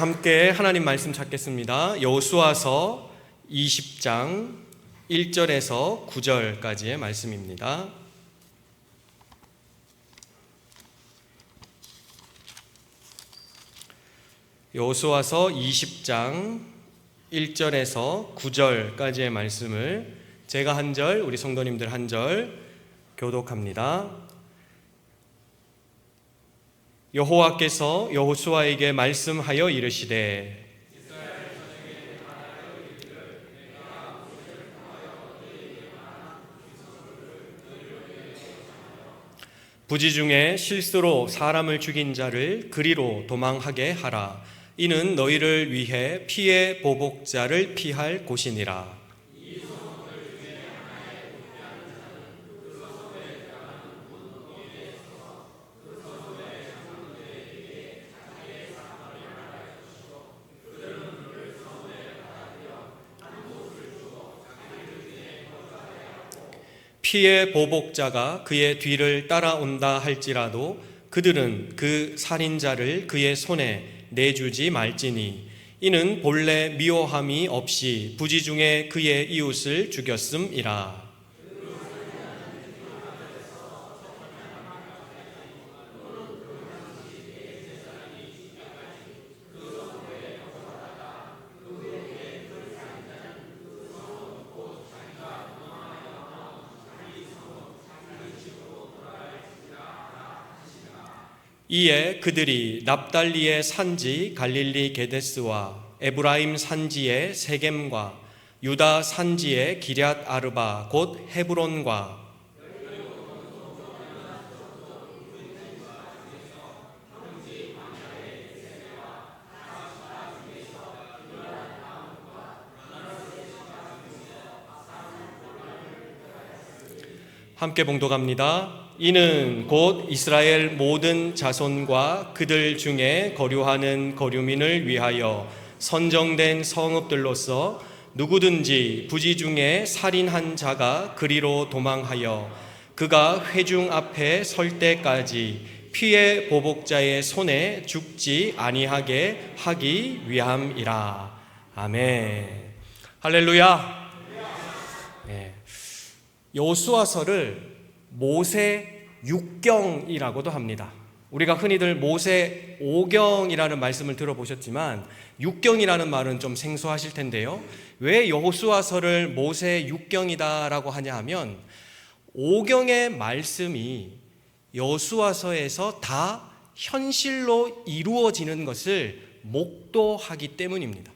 함께 하나님 말씀 찾겠습니다. 여호수아서 20장 1절에서 9절까지의 말씀입니다. 여호수아서 20장 1절에서 9절까지의 말씀을 제가 한 절, 우리 성도님들 한 절 교독합니다. 여호와께서 여호수아에게 말씀하여 이르시되 부지 중에 실수로 사람을 죽인 자를 그리로 도망하게 하라. 이는 너희를 위해 피의 보복자를 피할 곳이니라. 피의 보복자가 그의 뒤를 따라온다 할지라도 그들은 그 살인자를 그의 손에 내주지 말지니 이는 본래 미워함이 없이 부지 중에 그의 이웃을 죽였음이라. 이에 그들이 납달리의 산지 갈릴리 게데스와 에브라임 산지의 세겜과 유다 산지의 기럇 아르바 곧 헤브론과 함께 봉독합니다. 이는 곧 이스라엘 모든 자손과 그들 중에 거류하는 거류민을 위하여 선정된 성읍들로서 누구든지 부지 중에 살인한 자가 그리로 도망하여 그가 회중 앞에 설 때까지 피의 보복자의 손에 죽지 아니하게 하기 위함이라. 아멘. 할렐루야. 네. 여호수아서를 모세 6경이라고도 합니다. 우리가 흔히들 모세 5경이라는 말씀을 들어보셨지만 6경이라는 말은 좀 생소하실 텐데요. 왜 여호수아서를 모세 6경이다라고 하냐 하면 5경의 말씀이 여호수아서에서 다 현실로 이루어지는 것을 목도하기 때문입니다.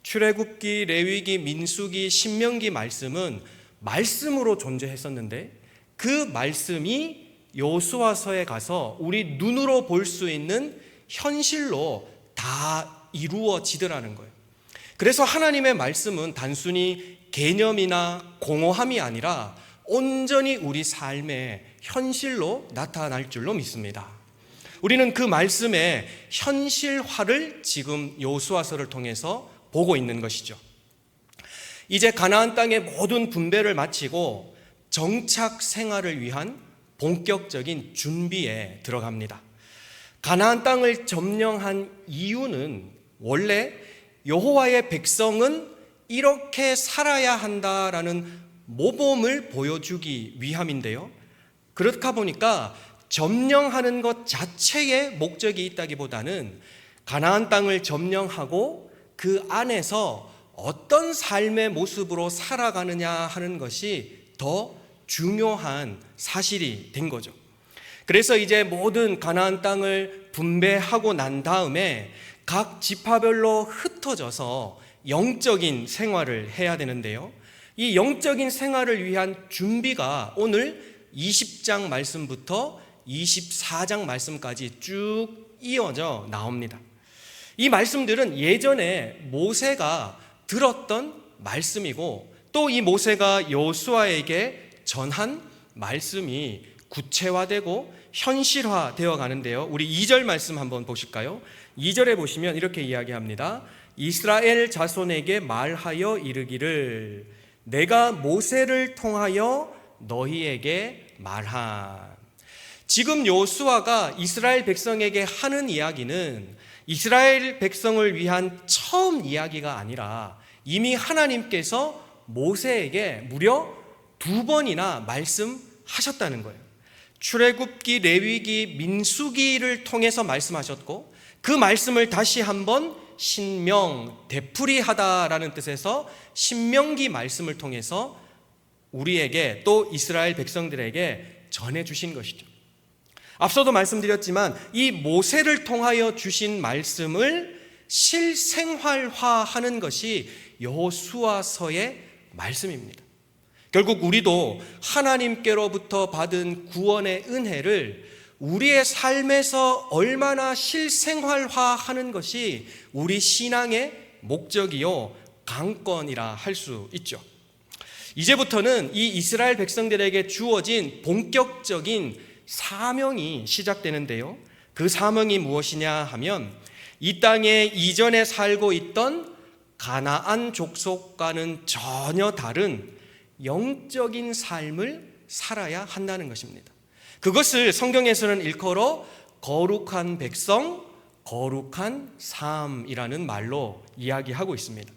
출애굽기, 레위기, 민수기, 신명기 말씀은 말씀으로 존재했었는데 그 말씀이 여호수아서에 가서 우리 눈으로 볼 수 있는 현실로 다 이루어지더라는 거예요. 그래서 하나님의 말씀은 단순히 개념이나 공허함이 아니라 온전히 우리 삶의 현실로 나타날 줄로 믿습니다. 우리는 그 말씀의 현실화를 지금 여호수아서를 통해서 보고 있는 것이죠. 이제 가나안 땅의 모든 분배를 마치고 정착 생활을 위한 본격적인 준비에 들어갑니다. 가나안 땅을 점령한 이유는 원래 여호와의 백성은 이렇게 살아야 한다라는 모범을 보여주기 위함인데요. 그렇다 보니까 점령하는 것 자체의 목적이 있다기보다는 가나안 땅을 점령하고 그 안에서 어떤 삶의 모습으로 살아가느냐 하는 것이 더 중요한 사실이 된 거죠. 그래서 이제 모든 가나안 땅을 분배하고 난 다음에 각 지파별로 흩어져서 영적인 생활을 해야 되는데요. 이 영적인 생활을 위한 준비가 오늘 20장 말씀부터 24장 말씀까지 쭉 이어져 나옵니다. 이 말씀들은 예전에 모세가 들었던 말씀이고 또 이 모세가 여호수아에게 전한 말씀이 구체화되고 현실화되어 가는데요. 우리 2절 말씀 한번 보실까요? 2절에 보시면 이렇게 이야기합니다. 이스라엘 자손에게 말하여 이르기를 내가 모세를 통하여 너희에게 말한. 지금 여호수아가 이스라엘 백성에게 하는 이야기는 이스라엘 백성을 위한 처음 이야기가 아니라 이미 하나님께서 모세에게 무려 2번이나 말씀하셨다는 거예요. 출애굽기, 레위기, 민수기를 통해서 말씀하셨고, 그 말씀을 다시 한번 신명, 되풀이하다라는 뜻에서 신명기 말씀을 통해서 우리에게 또 이스라엘 백성들에게 전해주신 것이죠. 앞서도 말씀드렸지만 이 모세를 통하여 주신 말씀을 실생활화하는 것이 여호수아서의 말씀입니다. 결국 우리도 하나님께로부터 받은 구원의 은혜를 우리의 삶에서 얼마나 실생활화하는 것이 우리 신앙의 목적이요 강건이라 할 수 있죠. 이제부터는 이 이스라엘 백성들에게 주어진 본격적인 사명이 시작되는데요. 그 사명이 무엇이냐 하면 이 땅에 이전에 살고 있던 가나안 족속과는 전혀 다른 영적인 삶을 살아야 한다는 것입니다. 그것을 성경에서는 일컬어 거룩한 백성, 거룩한 삶이라는 말로 이야기하고 있습니다.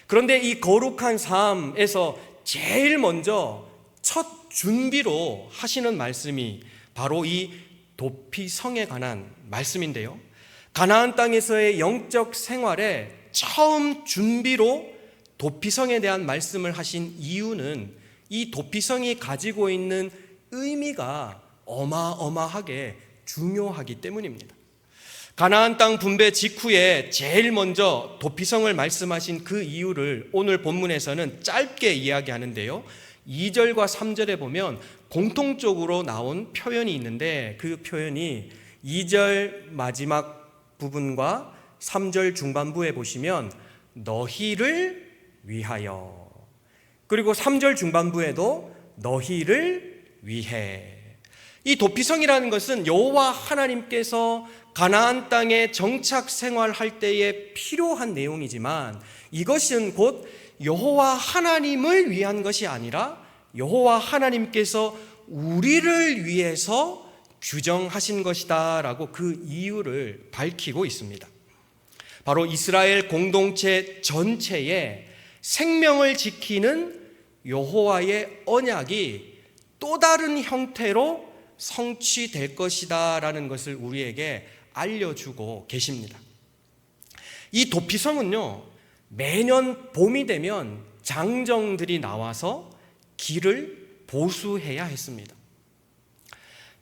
그런데 이 거룩한 삶에서 제일 먼저 첫 준비로 하시는 말씀이 바로 이 도피성에 관한 말씀인데요. 가나안 땅에서의 영적 생활에 처음 준비로 도피성에 대한 말씀을 하신 이유는 이 도피성이 가지고 있는 의미가 어마어마하게 중요하기 때문입니다. 가나안 땅 분배 직후에 제일 먼저 도피성을 말씀하신 그 이유를 오늘 본문에서는 짧게 이야기하는데요. 2절과 3절에 보면 공통적으로 나온 표현이 있는데 그 표현이 2절 마지막 부분과 3절 중반부에 보시면 너희를 위하여, 그리고 3절 중반부에도 너희를 위해. 이 도피성이라는 것은 여호와 하나님께서 가나안 땅에 정착 생활할 때에 필요한 내용이지만 이것은 곧 여호와 하나님을 위한 것이 아니라 여호와 하나님께서 우리를 위해서 규정하신 것이다 라고 그 이유를 밝히고 있습니다. 바로 이스라엘 공동체 전체에 생명을 지키는 여호와의 언약이 또 다른 형태로 성취될 것이다 라는 것을 우리에게 알려주고 계십니다. 이 도피성은요, 매년 봄이 되면 장정들이 나와서 길을 보수해야 했습니다.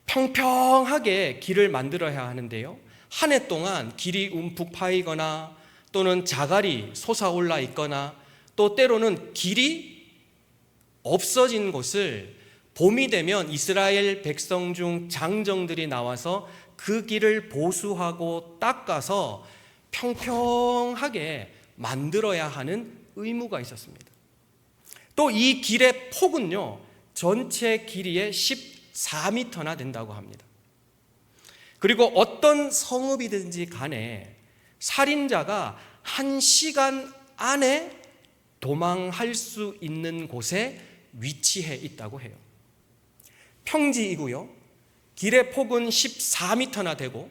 평평하게 길을 만들어야 하는데요, 한 해 동안 길이 움푹 파이거나 또는 자갈이 솟아올라 있거나 또 때로는 길이 없어진 곳을 봄이 되면 이스라엘 백성 중 장정들이 나와서 그 길을 보수하고 닦아서 평평하게 만들어야 하는 의무가 있었습니다. 또 이 길의 폭은요, 전체 길이의 14m나 된다고 합니다. 그리고 어떤 성읍이든지 간에 살인자가 1시간 안에 도망할 수 있는 곳에 위치해 있다고 해요. 평지이고요, 길의 폭은 14m나 되고,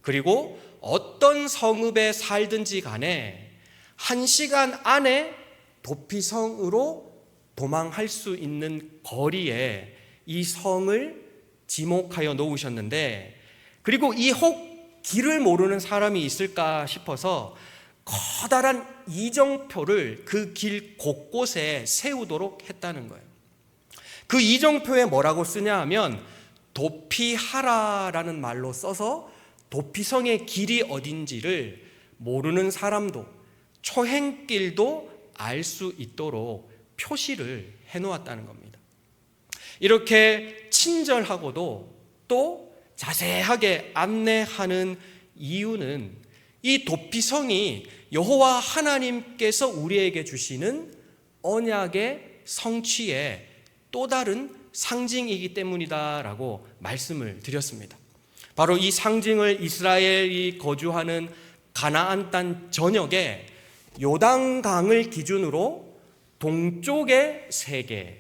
그리고 어떤 성읍에 살든지 간에 1시간 안에 도피성으로 도망할 수 있는 거리에 이 성을 지목하여 놓으셨는데, 그리고 이 혹 길을 모르는 사람이 있을까 싶어서 커다란 이정표를 그 길 곳곳에 세우도록 했다는 거예요. 그 이정표에 뭐라고 쓰냐 하면 도피하라라는 말로 써서 도피성의 길이 어딘지를 모르는 사람도 초행길도 알 수 있도록 표시를 해놓았다는 겁니다. 이렇게 친절하고도 또 자세하게 안내하는 이유는 이 도피성이 여호와 하나님께서 우리에게 주시는 언약의 성취의 또 다른 상징이기 때문이다라고 말씀을 드렸습니다. 바로 이 상징을 이스라엘이 거주하는 가나안 땅 전역에 요단강을 기준으로 동쪽에 3개,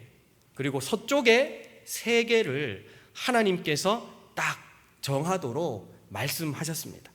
그리고 서쪽에 3개를 하나님께서 딱 정하도록 말씀하셨습니다.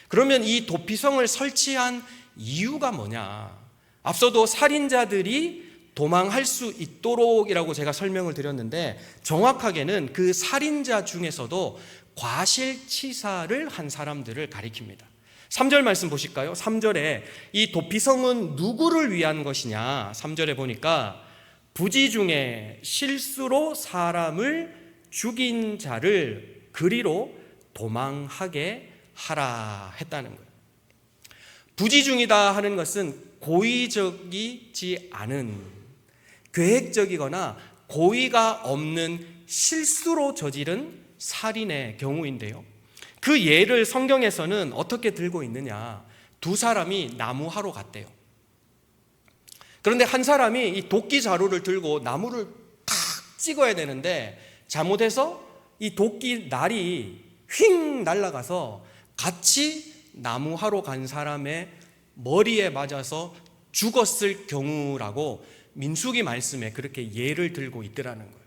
그러면 이 도피성을 설치한 이유가 뭐냐? 앞서도 살인자들이 도망할 수 있도록이라고 제가 설명을 드렸는데, 정확하게는 그 살인자 중에서도 과실치사를 한 사람들을 가리킵니다. 3절 말씀 보실까요? 3절에 이 도피성은 누구를 위한 것이냐? 3절에 보니까 부지 중에 실수로 사람을 죽인 자를 그리로 도망하게 하라 했다는 거예요. 부지 중이다 하는 것은 고의적이지 않은, 계획적이거나 고의가 없는 실수로 저지른 살인의 경우인데요, 그 예를 성경에서는 어떻게 들고 있느냐? 두 사람이 나무하러 갔대요. 그런데 한 사람이 이 도끼 자루를 들고 나무를 탁 찍어야 되는데 잘못해서 이 도끼 날이 휙 날아가서 같이 나무하러 간 사람의 머리에 맞아서 죽었을 경우라고 민수기 말씀에 그렇게 예를 들고 있더라는 거예요.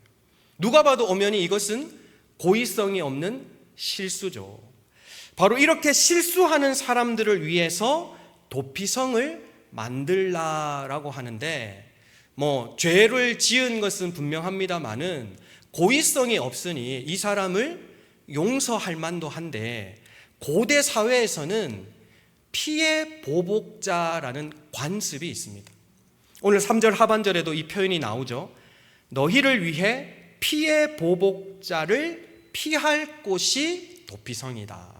누가 봐도 엄연히 이것은 고의성이 없는 실수죠. 바로 이렇게 실수하는 사람들을 위해서 도피성을 만들라라고 하는데, 죄를 지은 것은 분명합니다만은 고의성이 없으니 이 사람을 용서할 만도 한데, 고대 사회에서는 피해 보복자라는 관습이 있습니다. 오늘 3절 하반절에도 이 표현이 나오죠. 너희를 위해 피해 보복자를 피할 곳이 도피성이다.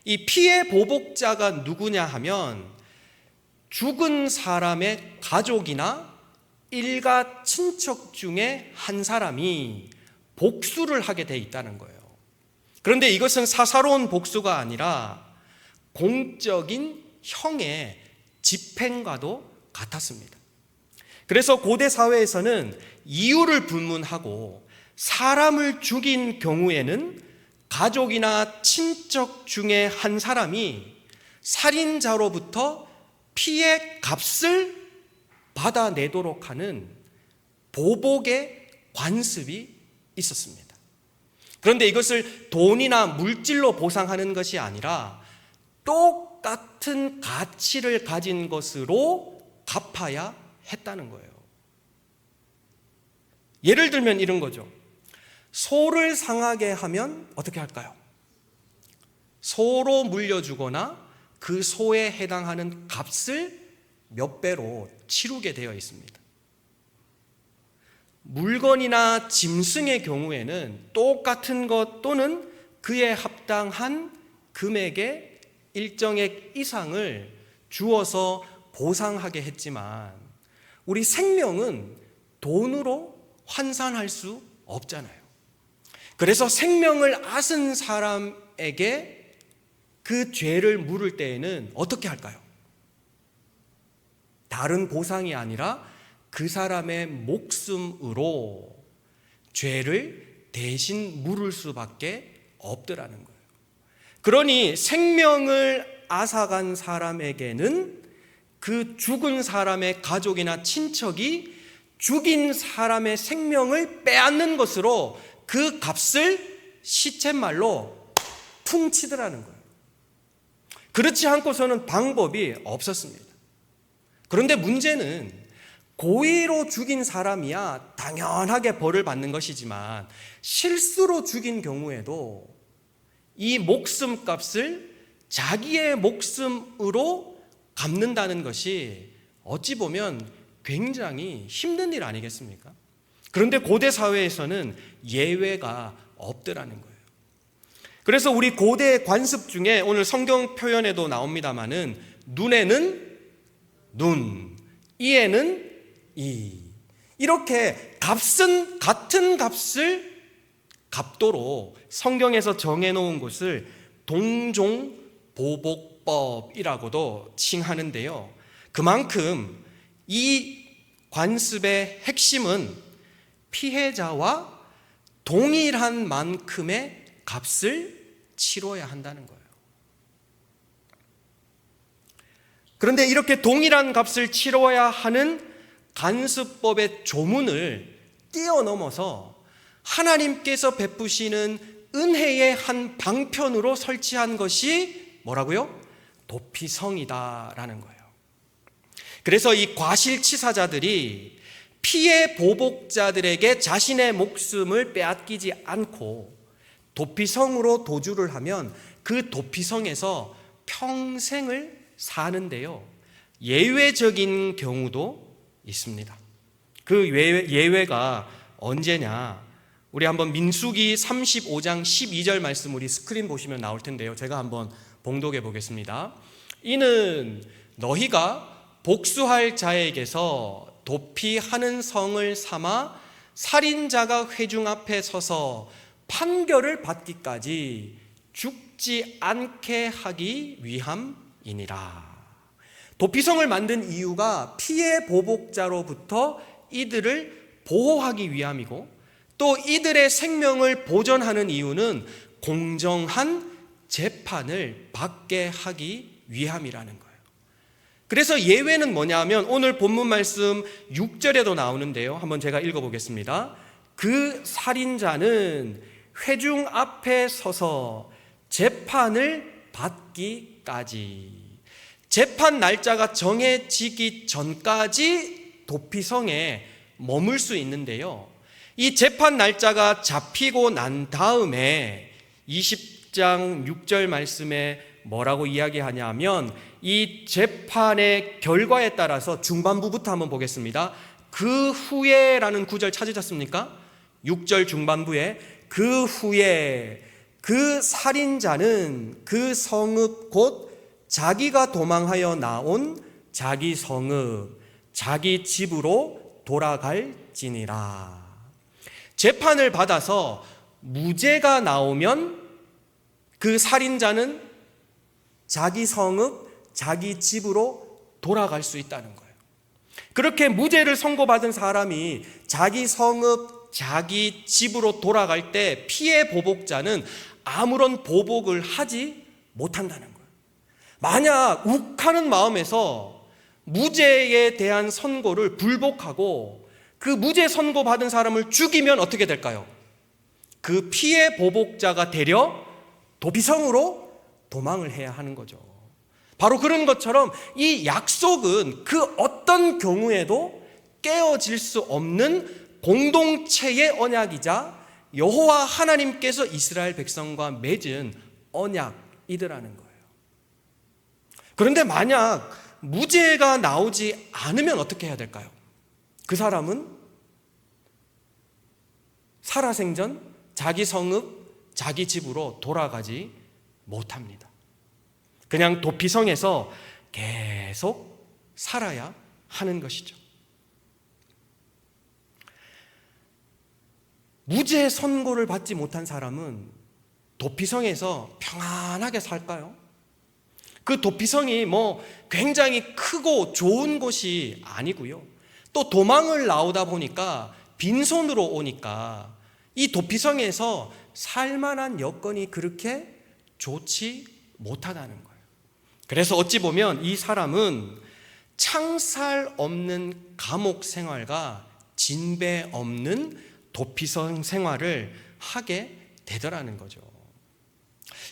이 피해 보복자가 누구냐 하면 죽은 사람의 가족이나 일가 친척 중에 한 사람이 복수를 하게 돼 있다는 거예요. 그런데 이것은 사사로운 복수가 아니라 공적인 형의 집행과도 같았습니다. 그래서 고대 사회에서는 이유를 불문하고 사람을 죽인 경우에는 가족이나 친척 중에 한 사람이 살인자로부터 피해 값을 받아내도록 하는 보복의 관습이 있었습니다. 그런데 이것을 돈이나 물질로 보상하는 것이 아니라 똑같은 가치를 가진 것으로 갚아야 했다는 거예요. 예를 들면 이런 거죠. 소를 상하게 하면 어떻게 할까요? 소로 물려주거나 그 소에 해당하는 값을 몇 배로 치르게 되어 있습니다. 물건이나 짐승의 경우에는 똑같은 것 또는 그에 합당한 금액의 일정액 이상을 주어서 보상하게 했지만, 우리 생명은 돈으로 환산할 수 없잖아요. 그래서 생명을 앗은 사람에게 그 죄를 물을 때에는 어떻게 할까요? 다른 보상이 아니라 그 사람의 목숨으로 죄를 대신 물을 수밖에 없더라는 거예요. 그러니 생명을 앗아간 사람에게는 그 죽은 사람의 가족이나 친척이 죽인 사람의 생명을 빼앗는 것으로 그 값을 시쳇말로 퉁치더라는 거예요. 그렇지 않고서는 방법이 없었습니다. 그런데 문제는 고의로 죽인 사람이야 당연하게 벌을 받는 것이지만, 실수로 죽인 경우에도 이 목숨값을 자기의 목숨으로 갚는다는 것이 어찌 보면 굉장히 힘든 일 아니겠습니까? 그런데 고대 사회에서는 예외가 없더라는 거예요. 그래서 우리 고대 관습 중에 오늘 성경 표현에도 나옵니다마는 눈에는 눈, 이에는 이, 이렇게 값은 같은 값을 갚도록 성경에서 정해놓은 것을 동종보복법이라고도 칭하는데요, 그만큼 이 관습의 핵심은 피해자와 동일한 만큼의 값을 치러야 한다는 거예요. 그런데 이렇게 동일한 값을 치러야 하는 관습법의 조문을 뛰어넘어서 하나님께서 베푸시는 은혜의 한 방편으로 설치한 것이 뭐라고요? 도피성이다라는 거예요. 그래서 이 과실치사자들이 피해 보복자들에게 자신의 목숨을 빼앗기지 않고 도피성으로 도주를 하면 그 도피성에서 평생을 사는데요, 예외적인 경우도 있습니다. 그 예외가 언제냐? 우리 한번 민수기 35장 12절 말씀 우리 스크린 보시면 나올 텐데요, 제가 한번 봉독해 보겠습니다. 이는 너희가 복수할 자에게서 도피하는 성을 삼아 살인자가 회중 앞에 서서 판결을 받기까지 죽지 않게 하기 위함이니라. 도피성을 만든 이유가 피해 보복자로부터 이들을 보호하기 위함이고, 또 이들의 생명을 보존하는 이유는 공정한 재판을 받게 하기 위함이라는 거예요. 그래서 예외는 뭐냐 하면 오늘 본문 말씀 6절에도 나오는데요, 한번 제가 읽어보겠습니다. 그 살인자는 회중 앞에 서서 재판을 받기까지, 재판 날짜가 정해지기 전까지 도피성에 머물 수 있는데요, 이 재판 날짜가 잡히고 난 다음에 20장 6절 말씀에 뭐라고 이야기하냐면, 이 재판의 결과에 따라서 중반부부터 한번 보겠습니다. 그 후에라는 구절 찾으셨습니까? 6절 중반부에 그 후에 그 살인자는 그 성읍 곧 자기가 도망하여 나온 자기 성읍 자기 집으로 돌아갈지니라. 재판을 받아서 무죄가 나오면 그 살인자는 자기 성읍 자기 집으로 돌아갈 수 있다는 거예요. 그렇게 무죄를 선고받은 사람이 자기 성읍 자기 집으로 돌아갈 때 피해 보복자는 아무런 보복을 하지 못한다는 거예요. 만약 욱하는 마음에서 무죄에 대한 선고를 불복하고 그 무죄 선고받은 사람을 죽이면 어떻게 될까요? 그 피해 보복자가 되려 도피성으로 도망을 해야 하는 거죠. 바로 그런 것처럼 이 약속은 그 어떤 경우에도 깨어질 수 없는 공동체의 언약이자 여호와 하나님께서 이스라엘 백성과 맺은 언약이더라는 거예요. 그런데 만약 무죄가 나오지 않으면 어떻게 해야 될까요? 그 사람은 살아생전 자기 성읍 자기 집으로 돌아가지 못합니다. 그냥 도피성에서 계속 살아야 하는 것이죠. 무죄 선고를 받지 못한 사람은 도피성에서 평안하게 살까요? 그 도피성이 굉장히 크고 좋은 곳이 아니고요, 또 도망을 나오다 보니까 빈손으로 오니까 이 도피성에서 살만한 여건이 그렇게 좋지 못하다는 거예요. 그래서 어찌 보면 이 사람은 창살 없는 감옥 생활과 진배 없는 도피성 생활을 하게 되더라는 거죠.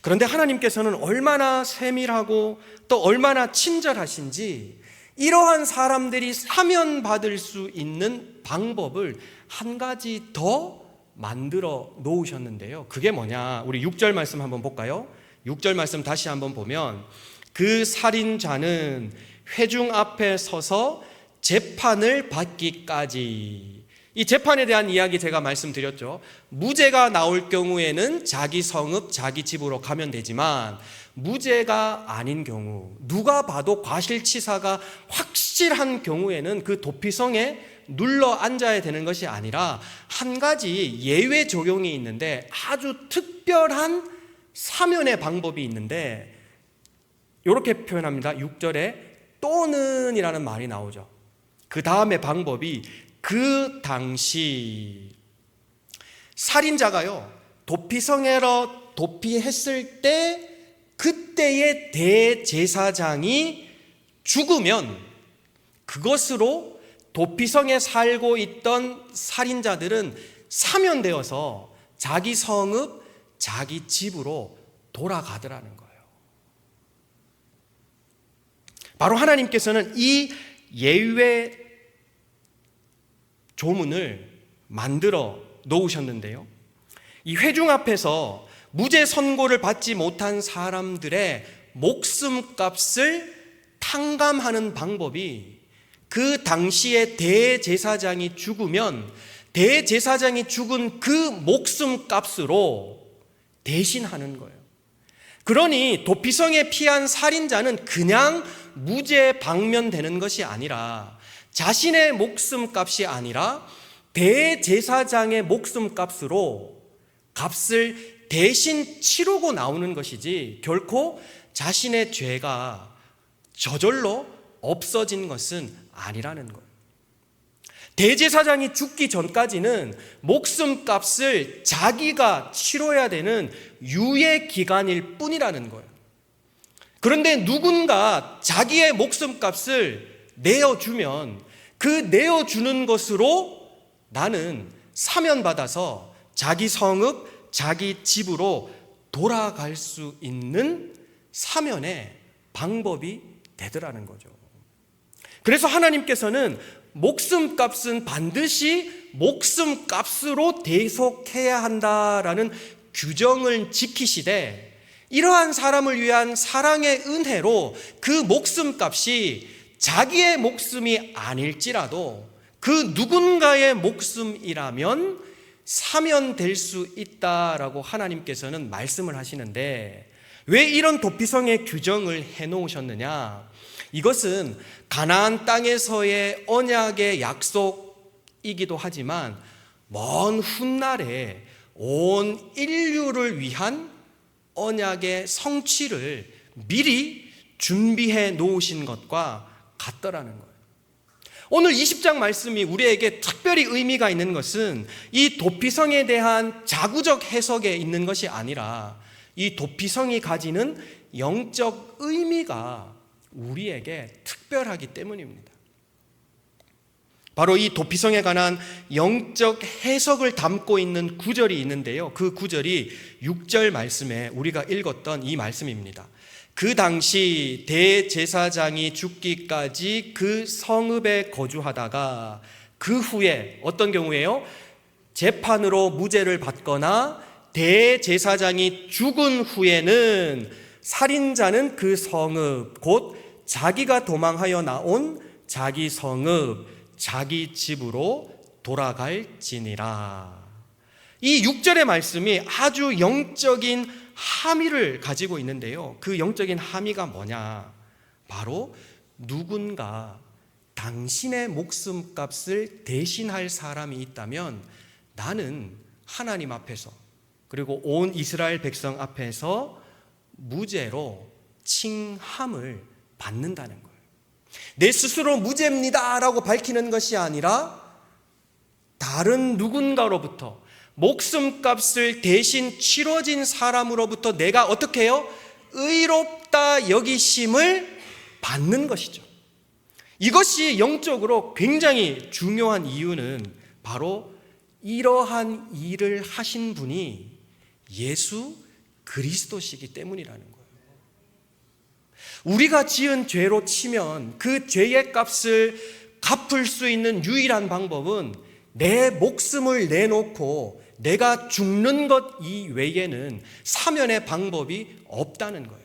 그런데 하나님께서는 얼마나 세밀하고 또 얼마나 친절하신지 이러한 사람들이 사면받을 수 있는 방법을 한 가지 더 만들어 놓으셨는데요, 그게 뭐냐? 우리 6절 말씀 한번 볼까요? 6절 말씀 다시 한번 보면, 그 살인자는 회중 앞에 서서 재판을 받기까지. 이 재판에 대한 이야기 제가 말씀드렸죠. 무죄가 나올 경우에는 자기 성읍 자기 집으로 가면 되지만, 무죄가 아닌 경우, 누가 봐도 과실치사가 확실한 경우에는 그 도피성에 눌러 앉아야 되는 것이 아니라 한 가지 예외 적용이 있는데, 아주 특별한 사면의 방법이 있는데 이렇게 표현합니다. 6절에 또는 이라는 말이 나오죠. 그 다음에 방법이 그 당시 살인자가요 도피성에로 도피했을 때 그때의 대제사장이 죽으면 그것으로 도피성에 살고 있던 살인자들은 사면되어서 자기 성읍, 자기 집으로 돌아가더라는 거예요. 바로 하나님께서는 이 예외 조문을 만들어 놓으셨는데요, 이 회중 앞에서 무죄 선고를 받지 못한 사람들의 목숨값을 탕감하는 방법이 그 당시에 대제사장이 죽으면 대제사장이 죽은 그 목숨값으로 대신하는 거예요. 그러니 도피성에 피한 살인자는 그냥 무죄 방면되는 것이 아니라 자신의 목숨값이 아니라 대제사장의 목숨값으로 값을 대신 치르고 나오는 것이지 결코 자신의 죄가 저절로 없어진 것은 아니라는 거예요. 대제사장이 죽기 전까지는 목숨값을 자기가 치러야 되는 유예 기간일 뿐이라는 거예요. 그런데 누군가 자기의 목숨값을 내어주면 그 내어주는 것으로 나는 사면받아서 자기 성읍, 자기 집으로 돌아갈 수 있는 사면의 방법이 되더라는 거죠. 그래서 하나님께서는 목숨값은 반드시 목숨값으로 대속해야 한다라는 규정을 지키시되, 이러한 사람을 위한 사랑의 은혜로 그 목숨값이 자기의 목숨이 아닐지라도 그 누군가의 목숨이라면 사면될 수 있다라고 하나님께서는 말씀을 하시는데, 왜 이런 도피성의 규정을 해놓으셨느냐? 이것은 가나안 땅에서의 언약의 약속이기도 하지만 먼 훗날에 온 인류를 위한 언약의 성취를 미리 준비해 놓으신 것과 같더라는 거예요. 오늘 20장 말씀이 우리에게 특별히 의미가 있는 것은 이 도피성에 대한 자구적 해석에 있는 것이 아니라 이 도피성이 가지는 영적 의미가 우리에게 특별하기 때문입니다. 바로 이 도피성에 관한 영적 해석을 담고 있는 구절이 있는데요, 그 구절이 6절 말씀에 우리가 읽었던 이 말씀입니다. 그 당시 대제사장이 죽기까지 그 성읍에 거주하다가 그 후에 어떤 경우에요? 재판으로 무죄를 받거나 대제사장이 죽은 후에는 살인자는 그 성읍, 곧 자기가 도망하여 나온 자기 성읍, 자기 집으로 돌아갈지니라. 이 6절의 말씀이 아주 영적인 함의를 가지고 있는데요, 그 영적인 함의가 뭐냐? 바로 누군가 당신의 목숨값을 대신할 사람이 있다면 나는 하나님 앞에서, 그리고 온 이스라엘 백성 앞에서 무죄로 칭함을 받는다는 거예요. 내 스스로 무죄입니다 라고 밝히는 것이 아니라 다른 누군가로부터, 목숨값을 대신 치러진 사람으로부터 내가 어떻게 해요? 의롭다 여기심을 받는 것이죠. 이것이 영적으로 굉장히 중요한 이유는 바로 이러한 일을 하신 분이 예수 그리스도시기 때문이라는 거예요. 우리가 지은 죄로 치면 그 죄의 값을 갚을 수 있는 유일한 방법은 내 목숨을 내놓고 내가 죽는 것 이외에는 사면의 방법이 없다는 거예요.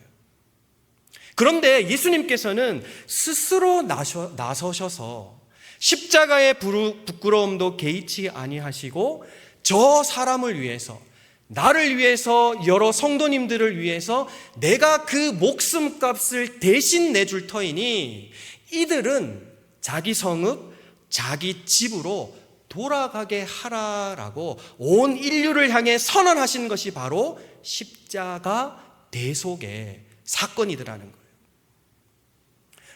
그런데 예수님께서는 스스로 나서셔서 십자가의 부끄러움도 개의치 아니하시고 저 사람을 위해서, 나를 위해서, 여러 성도님들을 위해서 내가 그 목숨값을 대신 내줄 터이니 이들은 자기 성읍, 자기 집으로 돌아가게 하라라고 온 인류를 향해 선언하신 것이 바로 십자가 대속의 사건이더라는 거예요.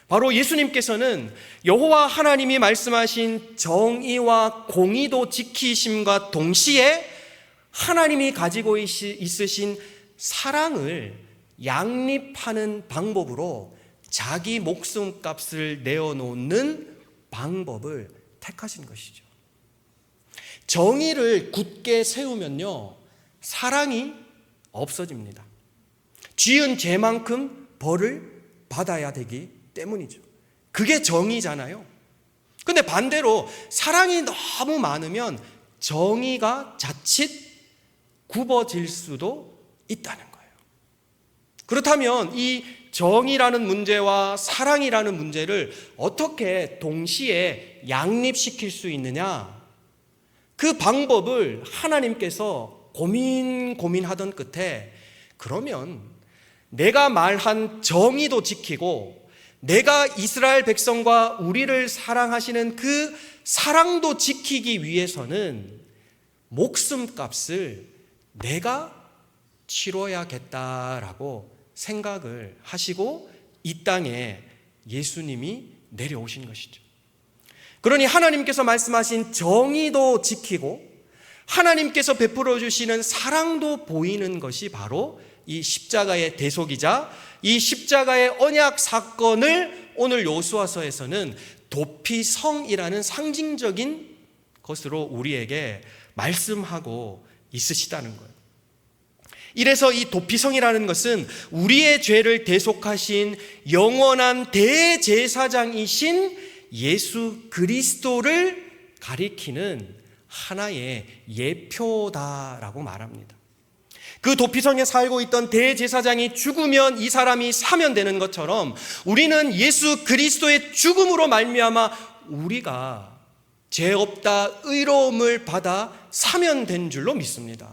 바로 예수님께서는 여호와 하나님이 말씀하신 정의와 공의도 지키심과 동시에 하나님이 가지고 있으신 사랑을 양립하는 방법으로 자기 목숨값을 내어놓는 방법을 택하신 것이죠. 정의를 굳게 세우면요, 사랑이 없어집니다. 지은 죄만큼 벌을 받아야 되기 때문이죠. 그게 정의잖아요. 근데 반대로 사랑이 너무 많으면 정의가 자칫 굽어질 수도 있다는 거예요. 그렇다면 이 정의라는 문제와 사랑이라는 문제를 어떻게 동시에 양립시킬 수 있느냐? 그 방법을 하나님께서 고민하던 끝에, 그러면 내가 말한 정의도 지키고 내가 이스라엘 백성과 우리를 사랑하시는 그 사랑도 지키기 위해서는 목숨값을 내가 치러야겠다라고 생각을 하시고 이 땅에 예수님이 내려오신 것이죠. 그러니 하나님께서 말씀하신 정의도 지키고 하나님께서 베풀어 주시는 사랑도 보이는 것이 바로 이 십자가의 대속이자 이 십자가의 언약 사건을 오늘 여호수아서에서는 도피성이라는 상징적인 것으로 우리에게 말씀하고 있으시다는 거예요. 이래서 이 도피성이라는 것은 우리의 죄를 대속하신 영원한 대제사장이신 예수 그리스도를 가리키는 하나의 예표다라고 말합니다. 그 도피성에 살고 있던 대제사장이 죽으면 이 사람이 사면되는 것처럼 우리는 예수 그리스도의 죽음으로 말미암아 우리가 죄 없다 의로움을 받아 사면된 줄로 믿습니다.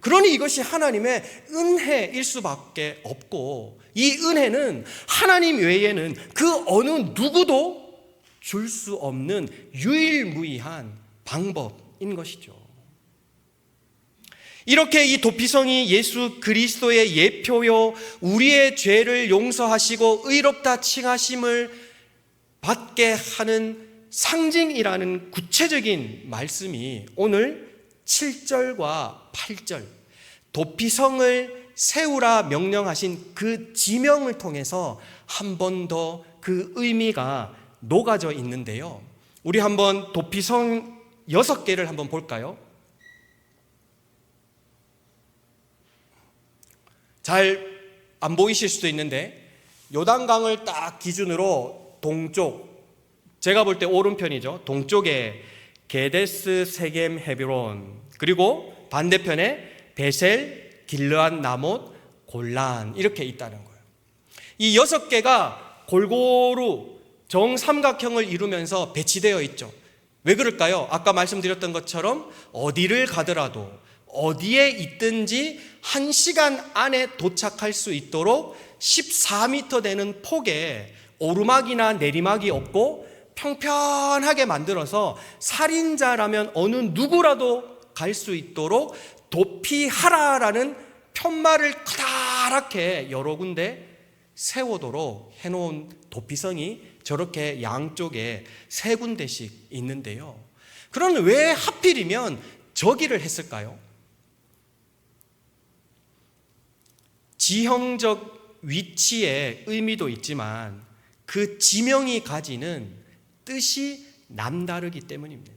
그러니 이것이 하나님의 은혜일 수밖에 없고, 이 은혜는 하나님 외에는 그 어느 누구도 줄 수 없는 유일무이한 방법인 것이죠. 이렇게 이 도피성이 예수 그리스도의 예표요, 우리의 죄를 용서하시고 의롭다 칭하심을 받게 하는 상징이라는 구체적인 말씀이 오늘 7절과 8절, 도피성을 세우라 명령하신 그 지명을 통해서 한 번 더 그 의미가 녹아져 있는데요. 우리 한번 도피성 6개를 한번 볼까요? 잘 안 보이실 수도 있는데, 요단강을 딱 기준으로 동쪽, 제가 볼 때 오른편이죠. 동쪽에 게데스, 세겜, 헤브론, 그리고 반대편에 베셀, 길르앗, 나못, 골란, 이렇게 있다는 거예요. 이 6개가 골고루 정삼각형을 이루면서 배치되어 있죠. 왜 그럴까요? 아까 말씀드렸던 것처럼 어디를 가더라도 어디에 있든지 1시간 안에 도착할 수 있도록 14m 되는 폭에 오르막이나 내리막이 없고 평평하게 만들어서 살인자라면 어느 누구라도 갈 수 있도록 도피하라라는 편말을 커다랗게 여러 군데 세우도록 해놓은 도피성이 저렇게 양쪽에 3군데씩 있는데요. 그럼 왜 하필이면 저기를 했을까요? 지형적 위치의 의미도 있지만 그 지명이 가지는 뜻이 남다르기 때문입니다.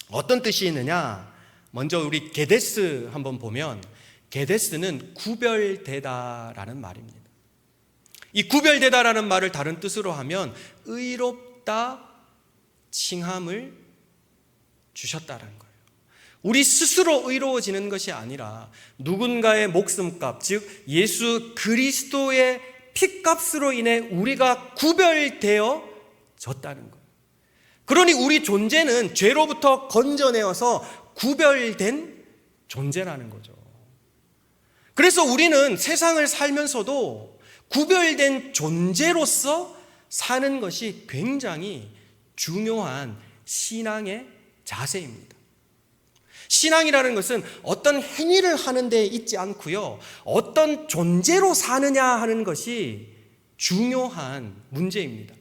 어떤 뜻이 있느냐? 먼저 우리 게데스 한번 보면, 게데스는 구별되다라는 말입니다. 이 구별되다라는 말을 다른 뜻으로 하면 의롭다 칭함을 주셨다는 거예요. 우리 스스로 의로워지는 것이 아니라 누군가의 목숨값, 즉 예수 그리스도의 피값으로 인해 우리가 구별되어 졌다는 거예요. 그러니 우리 존재는 죄로부터 건져내어서 구별된 존재라는 거죠. 그래서 우리는 세상을 살면서도 구별된 존재로서 사는 것이 굉장히 중요한 신앙의 자세입니다. 신앙이라는 것은 어떤 행위를 하는 데 있지 않고요, 어떤 존재로 사느냐 하는 것이 중요한 문제입니다.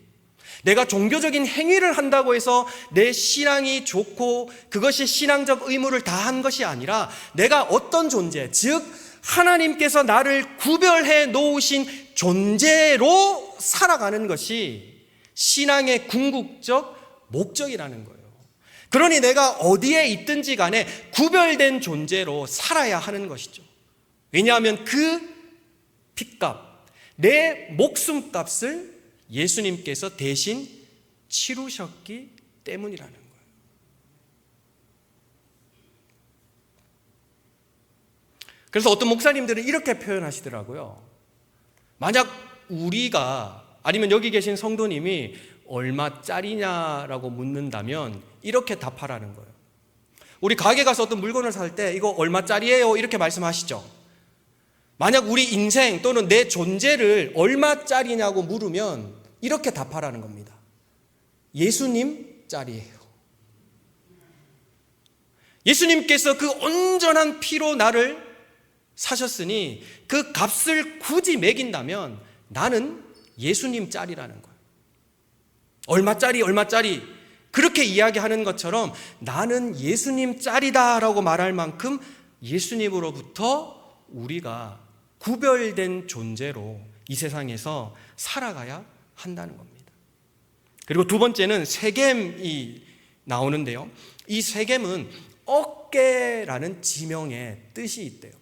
내가 종교적인 행위를 한다고 해서 내 신앙이 좋고 그것이 신앙적 의무를 다한 것이 아니라 내가 어떤 존재, 즉 하나님께서 나를 구별해 놓으신 존재로 살아가는 것이 신앙의 궁극적 목적이라는 거예요. 그러니 내가 어디에 있든지 간에 구별된 존재로 살아야 하는 것이죠. 왜냐하면 그 핏값, 내 목숨값을 예수님께서 대신 치르셨기 때문이라는 거예요. 그래서 어떤 목사님들은 이렇게 표현하시더라고요. 만약 우리가, 아니면 여기 계신 성도님이 얼마짜리냐라고 묻는다면 이렇게 답하라는 거예요. 우리 가게 가서 어떤 물건을 살 때 이거 얼마짜리예요? 이렇게 말씀하시죠. 만약 우리 인생 또는 내 존재를 얼마짜리냐고 물으면 이렇게 답하라는 겁니다. 예수님 짜리예요. 예수님께서 그 온전한 피로 나를 사셨으니 그 값을 굳이 매긴다면 나는 예수님 짜리라는 거예요. 얼마짜리 그렇게 이야기하는 것처럼 나는 예수님 짜리다라고 말할 만큼 예수님으로부터 우리가 구별된 존재로 이 세상에서 살아가야 한다는 겁니다. 그리고 두 번째는 세겜이 나오는데요, 이 세겜은 어깨라는 지명의 뜻이 있대요.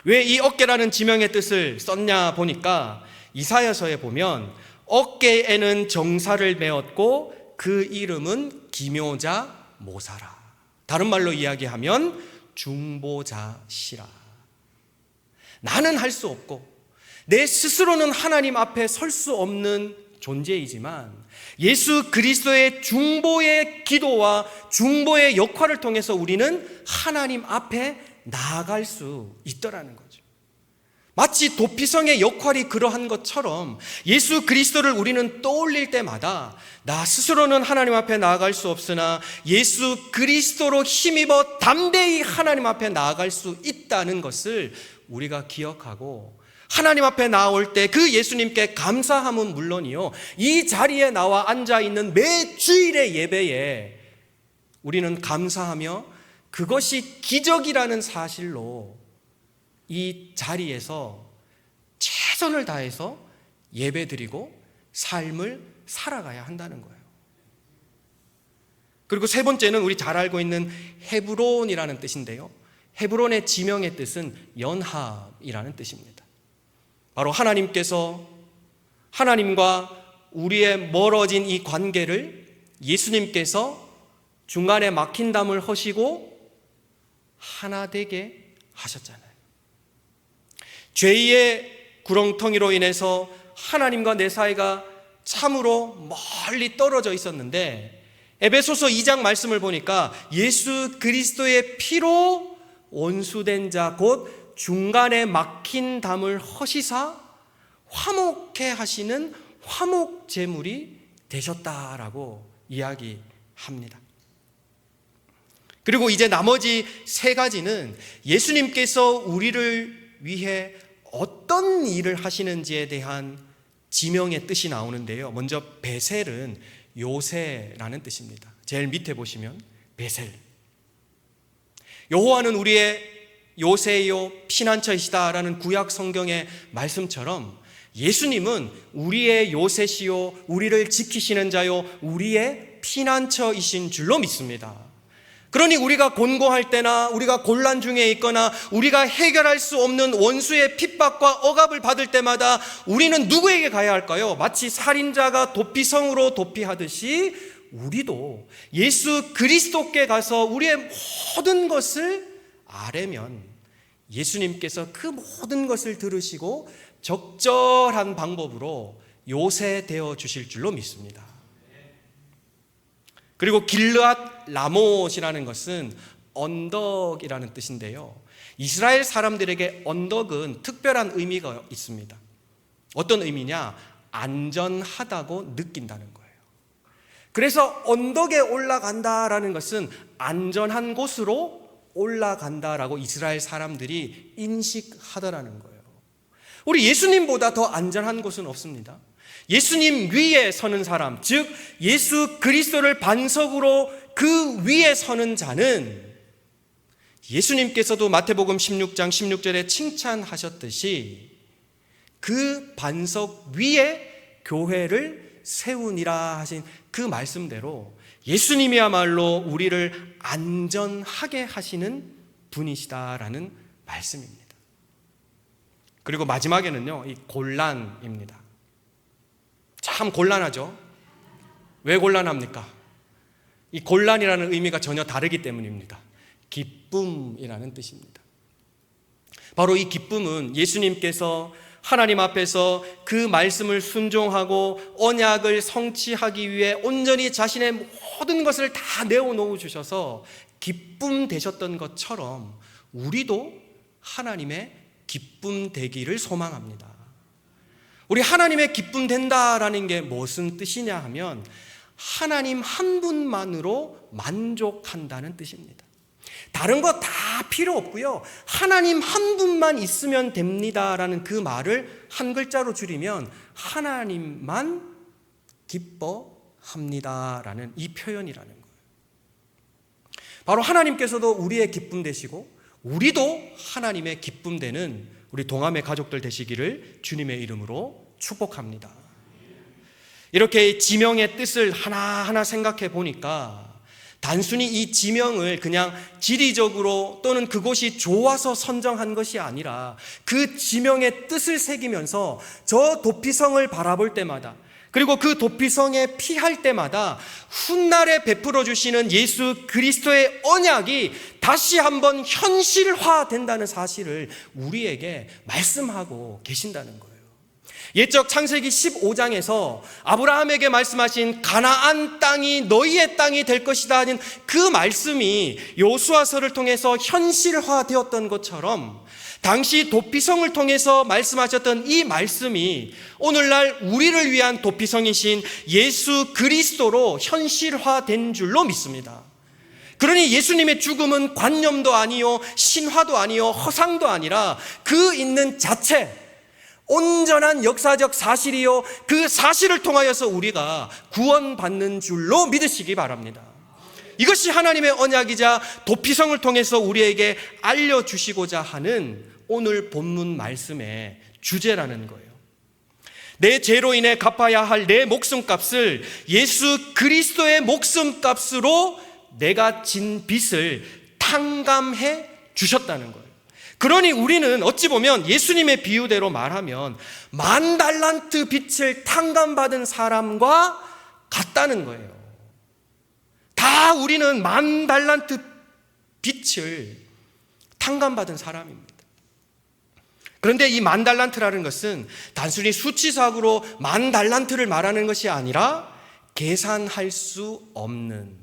왜 이 어깨라는 지명의 뜻을 썼냐 보니까 이사야서에 보면 어깨에는 정사를 메었고 그 이름은 기묘자 모사라. 다른 말로 이야기하면 중보자시라. 나는 할 수 없고 내 스스로는 하나님 앞에 설 수 없는 존재이지만 예수 그리스도의 중보의 기도와 중보의 역할을 통해서 우리는 하나님 앞에 나아갈 수 있더라는 거죠. 마치 도피성의 역할이 그러한 것처럼 예수 그리스도를 우리는 떠올릴 때마다 나 스스로는 하나님 앞에 나아갈 수 없으나 예수 그리스도로 힘입어 담대히 하나님 앞에 나아갈 수 있다는 것을 우리가 기억하고 하나님 앞에 나올 때 그 예수님께 감사함은 물론이요, 이 자리에 나와 앉아있는 매 주일의 예배에 우리는 감사하며 그것이 기적이라는 사실로 이 자리에서 최선을 다해서 예배드리고 삶을 살아가야 한다는 거예요. 그리고 세 번째는 우리 잘 알고 있는 헤브론이라는 뜻인데요, 헤브론의 지명의 뜻은 연합이라는 뜻입니다. 바로 하나님께서 하나님과 우리의 멀어진 이 관계를 예수님께서 중간에 막힌 담을 허시고 하나 되게 하셨잖아요. 죄의 구렁텅이로 인해서 하나님과 내 사이가 참으로 멀리 떨어져 있었는데 에베소서 2장 말씀을 보니까 예수 그리스도의 피로 원수된 자 곧 중간에 막힌 담을 허시사 화목케 하시는 화목 제물이 되셨다라고 이야기합니다. 그리고 이제 나머지 세 가지는 예수님께서 우리를 위해 어떤 일을 하시는지에 대한 지명의 뜻이 나오는데요, 먼저 베셀은 요새라는 뜻입니다. 제일 밑에 보시면 베셀, 여호와는 우리의 요새요 피난처이시다라는 구약 성경의 말씀처럼 예수님은 우리의 요새시요 우리를 지키시는 자요 우리의 피난처이신 줄로 믿습니다. 그러니 우리가 곤고할 때나 우리가 곤란 중에 있거나 우리가 해결할 수 없는 원수의 핍박과 억압을 받을 때마다 우리는 누구에게 가야 할까요? 마치 살인자가 도피성으로 도피하듯이 우리도 예수 그리스도께 가서 우리의 모든 것을 아뢰면 예수님께서 그 모든 것을 들으시고 적절한 방법으로 요새되어 주실 줄로 믿습니다. 그리고 길르앗 라못이라는 것은 언덕이라는 뜻인데요, 이스라엘 사람들에게 언덕은 특별한 의미가 있습니다. 어떤 의미냐? 안전하다고 느낀다는 거예요. 그래서 언덕에 올라간다라는 것은 안전한 곳으로 올라간다라고 이스라엘 사람들이 인식하더라는 거예요. 우리 예수님보다 더 안전한 곳은 없습니다. 예수님 위에 서는 사람, 즉 예수 그리스도를 반석으로 그 위에 서는 자는 예수님께서도 마태복음 16장 16절에 칭찬하셨듯이 그 반석 위에 교회를 세우니라 하신 그 말씀대로 예수님이야말로 우리를 안전하게 하시는 분이시다라는 말씀입니다. 그리고 마지막에는요, 이 곤란입니다. 참 곤란하죠? 왜 곤란합니까? 이 곤란이라는 의미가 전혀 다르기 때문입니다. 기쁨이라는 뜻입니다. 바로 이 기쁨은 예수님께서 하나님 앞에서 그 말씀을 순종하고 언약을 성취하기 위해 온전히 자신의 모든 것을 다 내어놓아 주셔서 기쁨 되셨던 것처럼 우리도 하나님의 기쁨 되기를 소망합니다. 우리 하나님의 기쁨 된다라는 게 무슨 뜻이냐 하면 하나님 한 분만으로 만족한다는 뜻입니다. 다른 거 다 필요 없고요, 하나님 한 분만 있으면 됩니다라는 그 말을 한 글자로 줄이면 하나님만 기뻐합니다라는 이 표현이라는 거예요. 바로 하나님께서도 우리의 기쁨 되시고 우리도 하나님의 기쁨 되는 우리 동함의 가족들 되시기를 주님의 이름으로 축복합니다. 이렇게 지명의 뜻을 하나하나 생각해 보니까 단순히 이 지명을 그냥 지리적으로 또는 그곳이 좋아서 선정한 것이 아니라 그 지명의 뜻을 새기면서 저 도피성을 바라볼 때마다, 그리고 그 도피성에 피할 때마다 훗날에 베풀어 주시는 예수 그리스도의 언약이 다시 한번 현실화된다는 사실을 우리에게 말씀하고 계신다는 거예요. 옛적 창세기 15장에서 아브라함에게 말씀하신 가나안 땅이 너희의 땅이 될 것이다 하는 그 말씀이 여호수아서를 통해서 현실화되었던 것처럼 당시 도피성을 통해서 말씀하셨던 이 말씀이 오늘날 우리를 위한 도피성이신 예수 그리스도로 현실화된 줄로 믿습니다. 그러니 예수님의 죽음은 관념도 아니요 신화도 아니요 허상도 아니라 그 있는 자체, 온전한 역사적 사실이요 그 사실을 통하여서 우리가 구원받는 줄로 믿으시기 바랍니다. 이것이 하나님의 언약이자 도피성을 통해서 우리에게 알려주시고자 하는 오늘 본문 말씀의 주제라는 거예요. 내 죄로 인해 갚아야 할 내 목숨값을 예수 그리스도의 목숨값으로 내가 진 빚을 탕감해 주셨다는 거예요. 그러니 우리는 어찌 보면 예수님의 비유대로 말하면 10,000달란트 빚을 탕감받은 사람과 같다는 거예요. 다 우리는 10,000달란트 빚을 탕감받은 사람입니다. 그런데 이 10,000달란트라는 것은 단순히 수치상으로 10,000달란트를 말하는 것이 아니라 계산할 수 없는,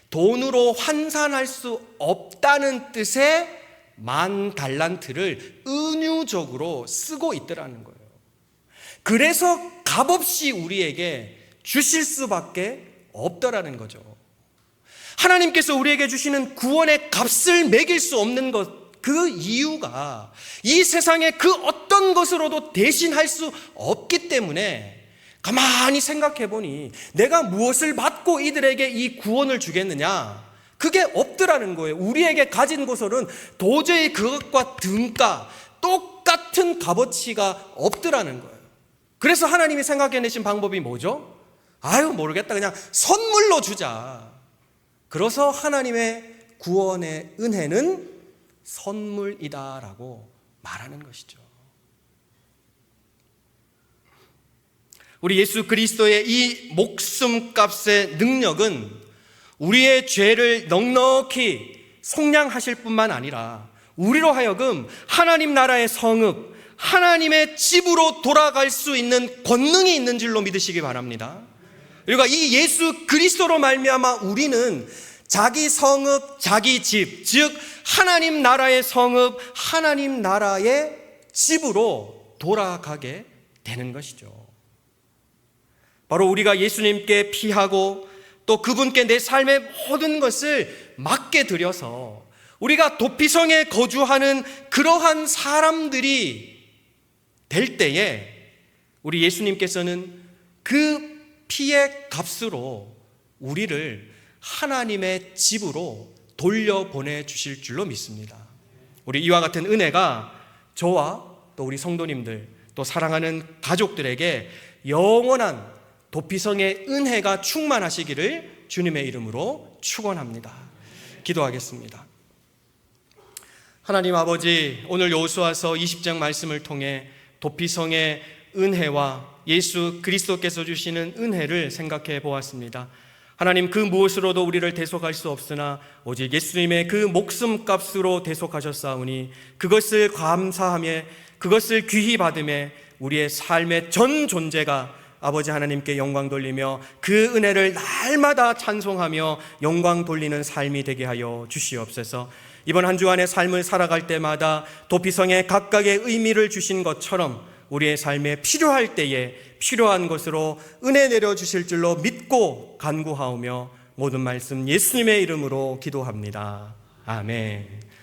돈으로 환산할 수 없다는 뜻의 10,000달란트를 은유적으로 쓰고 있더라는 거예요. 그래서 값없이 우리에게 주실 수밖에 없더라는 거죠. 하나님께서 우리에게 주시는 구원의 값을 매길 수 없는 것, 그 이유가 이 세상의 그 어떤 것으로도 대신할 수 없기 때문에 가만히 생각해 보니 내가 무엇을 받고 이들에게 이 구원을 주겠느냐? 그게 없더라는 거예요. 우리에게 가진 것은 도저히 그것과 등가 똑같은 값어치가 없더라는 거예요. 그래서 하나님이 생각해내신 방법이 뭐죠? 모르겠다, 그냥 선물로 주자. 그래서 하나님의 구원의 은혜는 선물이다라고 말하는 것이죠. 우리 예수 그리스도의 이 목숨값의 능력은 우리의 죄를 넉넉히 속량하실 뿐만 아니라 우리로 하여금 하나님 나라의 성읍, 하나님의 집으로 돌아갈 수 있는 권능이 있는 줄로 믿으시기 바랍니다. 그리고 이 예수 그리스도로 말미암아 우리는 자기 성읍, 자기 집, 즉 하나님 나라의 성읍, 하나님 나라의 집으로 돌아가게 되는 것이죠. 바로 우리가 예수님께 피하고 또 그분께 내 삶의 모든 것을 맡게 드려서 우리가 도피성에 거주하는 그러한 사람들이 될 때에 우리 예수님께서는 그 피의 값으로 우리를 하나님의 집으로 돌려보내 주실 줄로 믿습니다. 우리 이와 같은 은혜가 저와 또 우리 성도님들 또 사랑하는 가족들에게 영원한 도피성의 은혜가 충만하시기를 주님의 이름으로 축원합니다. 기도하겠습니다. 하나님 아버지, 오늘 여호수아서 20장 말씀을 통해 도피성의 은혜와 예수 그리스도께서 주시는 은혜를 생각해 보았습니다. 하나님, 그 무엇으로도 우리를 대속할 수 없으나 오직 예수님의 그 목숨값으로 대속하셨사오니 그것을 감사하며 그것을 귀히 받으며 우리의 삶의 전 존재가 아버지 하나님께 영광 돌리며 그 은혜를 날마다 찬송하며 영광 돌리는 삶이 되게 하여 주시옵소서. 이번 한 주간의 삶을 살아갈 때마다 도피성에 각각의 의미를 주신 것처럼 우리의 삶에 필요할 때에 필요한 것으로 은혜 내려주실 줄로 믿고 간구하오며 모든 말씀 예수님의 이름으로 기도합니다. 아멘.